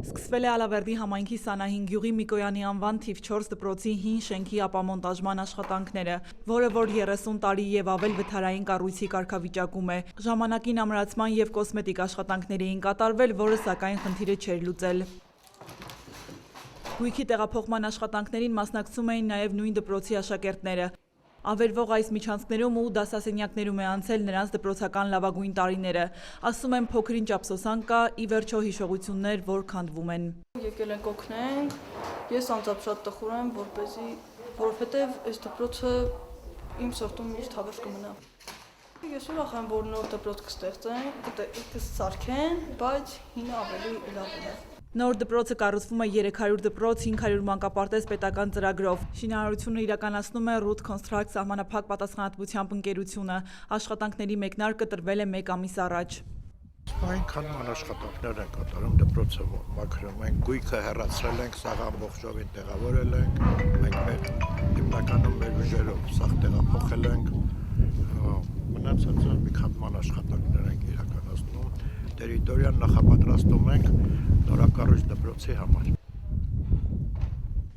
Սկսվել է Ալավերդի համայնքի Սանահին գյուղի Միկոյանի անվան թիվ 4 դպրոցի հին շենքի ապամոնտաժման աշխատանքները, որը որ 30 տարի եւ ավել վթարային կառույցի կարգավիճակում է։ Ժամանակին ամրացման եւ կոսմետիկ աշխատանքներ էին կատարվել, որը սակայն խնդիրը չէր լուծել։ Գույքի տեղափոխման աշխատանքներին մասնակցում էին նաեւ նույն դպրոցի աշակերտները։ Ավերվող այս միջանցքներում ու դասասենյակներում է անցել նրանց դպրոցական լավագույն տարիները։ Ասում են փոքրինչ ափսոսանք կա, ի վերջո հիշողություններ, որ քանդվում են։ Եկել ենք օգնենք, ես անձամբ շատ տխուր եմ, որովհետև այս դպրոցը իմ սրտում միշտ հավերժ կմնա։ Ես ուրախ եմ, որ նոր դպրոց կստեղծեն, կսարքեն, բայց հինը ավելի լավ է։ Նոր դպրոցը կառուցվում է 300 դպրոց, 500 մանկապարտեզ պետական ծրագրով։ Շինարարությունը իրականացնում է Root Construct սահմանափակ պատասխանատվությամբ ընկերությունը։ Աշխատանքների մեկնարկը տրվել է 1 ամիս առաջ։ Այնքան աշխատանքներ են կատարում, դպրոցը մաքրում ենք, գույքը հեռացրել ենք, սաղ ամբողջովին տեղավորել ենք, մենք մեր հիմնականում մեր ուժերով սաղ տեղափոխել ենք, մնացածը մի քան աշխատանքներ ենք իրականացնում, տերիտորիան նախապատրաստում ենք նորակառույց դպրոցի համար։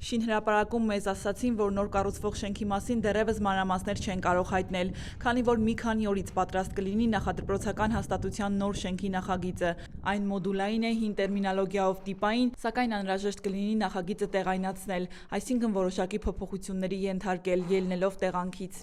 Շինհրապարակում մեզ ասացին, որ նոր կառուցվող շենքի մասին դեռևս մանրամասներ չեն կարող հայտնել, քանի որ մի քանի օրից պատրաստ կլինի նախադպրոցական հաստատության նոր շենքի նախագիծը։ Այն մոդուլային է, հին տերմինոլոգիայով տիպային, սակայն անհրաժեշտ կլինի նախագիծը տեղայնացնել, այսինքն որոշակի փոփոխությունների ենթարկել, ելնելով տեղանքից։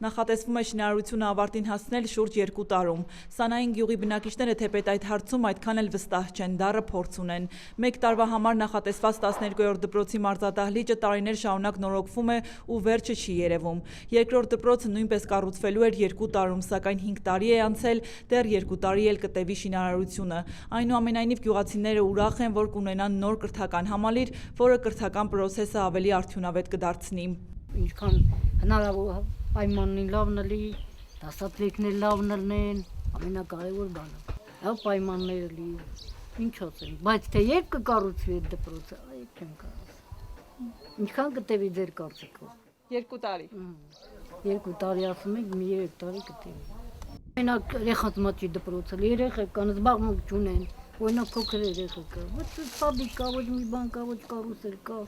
Նախատեսվում է շինարարությունը ավարտին հասցնել շուրջ 2 տարում։ Սանահին գյուղի բնակիչները թեպետ այդ հարցում այդքան էլ վստահ չեն, դառը փորձ ունեն։ 1 տարվա համար նախատեսված 12-րդ դպրոցի մարզադահլիճը տարիներ շարունակ նորոգվում է ու վերջը չի երևում։ Երկրորդ դպրոցը նույնպես կառուցվելու էր 2 տարում, սակայն 5 տարի է անցել, դեռ 2 տարի էլ կտևի շինարարությունը։ Այնուամենայնիվ գյուղացիները ուրախ են, որ կունենան նոր կրթական համալիր, որը կրթական պրոցեսը ավելի արդյունավետ կդարձնի։ Ինչքան հնարավոր պայմանին լավն լի, դասատվեկներ լավն լնեն, ամենակարևոր բանը։ Լավ պայմանները լի, ինչ ասեմ, բայց թե երբ կկառուցվի այդ դպրոցը, այդ չեմ կարող։ Ինչքան կտևի ձեր կարծիքով։ 2 տարի։ 2 տարի ասում եք, մի 3 տարի կտևի։ Մենակ երեխաների դպրոցը, երեխական զբաղմունք չունեն, օրինակ փոքր երեխա, ոչ ֆաբրիկ կա, ոչ մի բան կա, ոչ կարուսել կա։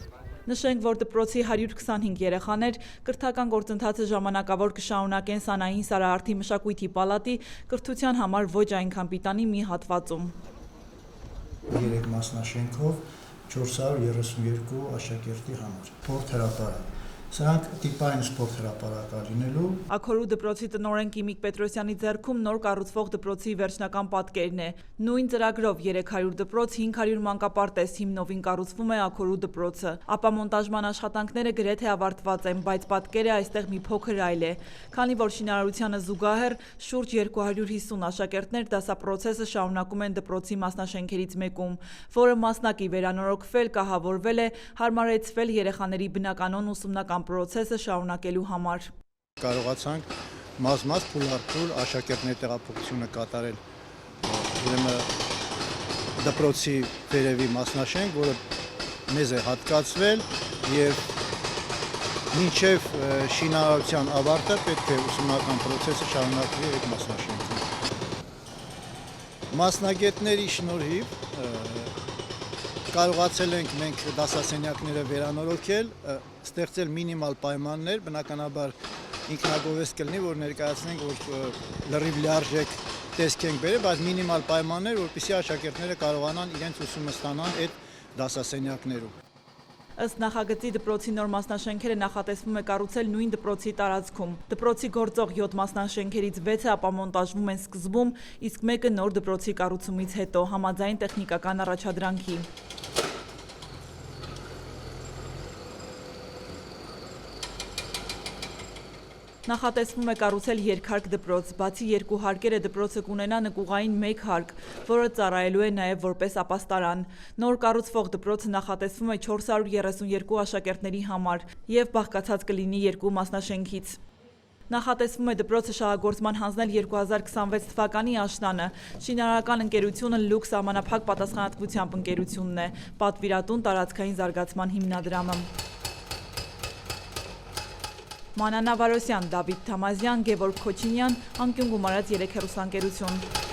Նշենք, որ դպրոցի 125 երեխաներ կրթական գործընթացը ժամանակավոր կշարունակեն Սանահին Սարահարթի մշակույթի պալատի կրթության համար ոչ այնքան պիտանի մի հատվածում։ 3 մասնաշենքով 432 աշակերտի համար, սպորտ հրապարակ։ Սրանք տիպային սպորտ հրապարակ լինելու։ Աքորու դպրոցի տնօրեն Կիմիկ Պետրոսյանի ձեռքում նոր կառուցվող դպրոցի վերջնական պատկերն է։ Նույն ծրագրով 300 դպրոց, 500 մանկապարտեզ հիմնովին կառուցվում է Աքորու դպրոցը։ Ապամոնտաժման աշխատանքները գրեթե ավարտված են, բայց պատկերը այստեղ մի փոքր այլ է։ Քանի որ շինարարությանը զուգահեռ շուրջ 250 աշակերտներ դասապրոցեսը շարունակում են դպրոցի մասնաշենքերից մեկում, որը մասնակի վերանորոգվել, կահավորվել է, հարմարեցվել երեխաների բնականոն ուսումնական պրոցեսը շարունակելու համար։ Կարողացանք մազ-մազ փուլարփուլ աշակերտների տեղափոխությունը կատարել ուրեմն դպրոցի վերևի մասնաշենք, որը մեզ է հատկացվել եւ մինչեւ շինարարության ավարտը պետք է ուսումնական պրոցեսը շարունակվի այդ մասնաշենքում։ Մասնագետների շնորհիվ կարողացել ենք մենք դասասենյակները վերանորոգել, ստեղծել մինիմալ պայմաններ, բնականաբար ինքնագովեստ կլինի, որ ներկայացնենք, որ լրիվ լիարժեք տեսք ենք բերել, բայց մինիմալ պայմաններ, որպեսզի աշակերտները կարողանան իրենց ուսումը ստանան այդ դասասենյակներում։ Ըստ նախագծի դպրոցի նոր մասնաշենքերը նախատեսվում է կառուցել նույն դպրոցի տարածքում։ Դպրոցի գործող 7 մասնաշենքերից 6-ը ապամոնտաժվում են սկզբում, իսկ մեկը նոր դպրոցի կառուցումից հետո համաձայն տեխնիկական առաջադրանքի։ Նախատեսվում է կառուցել երկհարկ դպրոց, բացի 2 հարկերը դպրոցը կունենա նկուղային 1 հարկ, որը ծառայելու է նաև որպես ապաստարան։ Նոր կառուցվող դպրոցը նախատեսվում է 432 աշակերտների համար և բաղկացած կլինի 2 մասնաշենքից։ Նախատեսվում է դպրոցը շահագործման հանձնել 2026 թվականի աշնանը։ Շինարարական ընկերությունը Լուքս սահմանափակ պատասխանատվությամբ ընկերությունն է, պատվիրատուն տարածքային զարգացման հիմնադրամը։ Մանանա Վարոսյան, Դավիթ Թամազյան, Գևորգ Քոչինյան, անկյուն գումարած 3 հեռուստաընկերություն։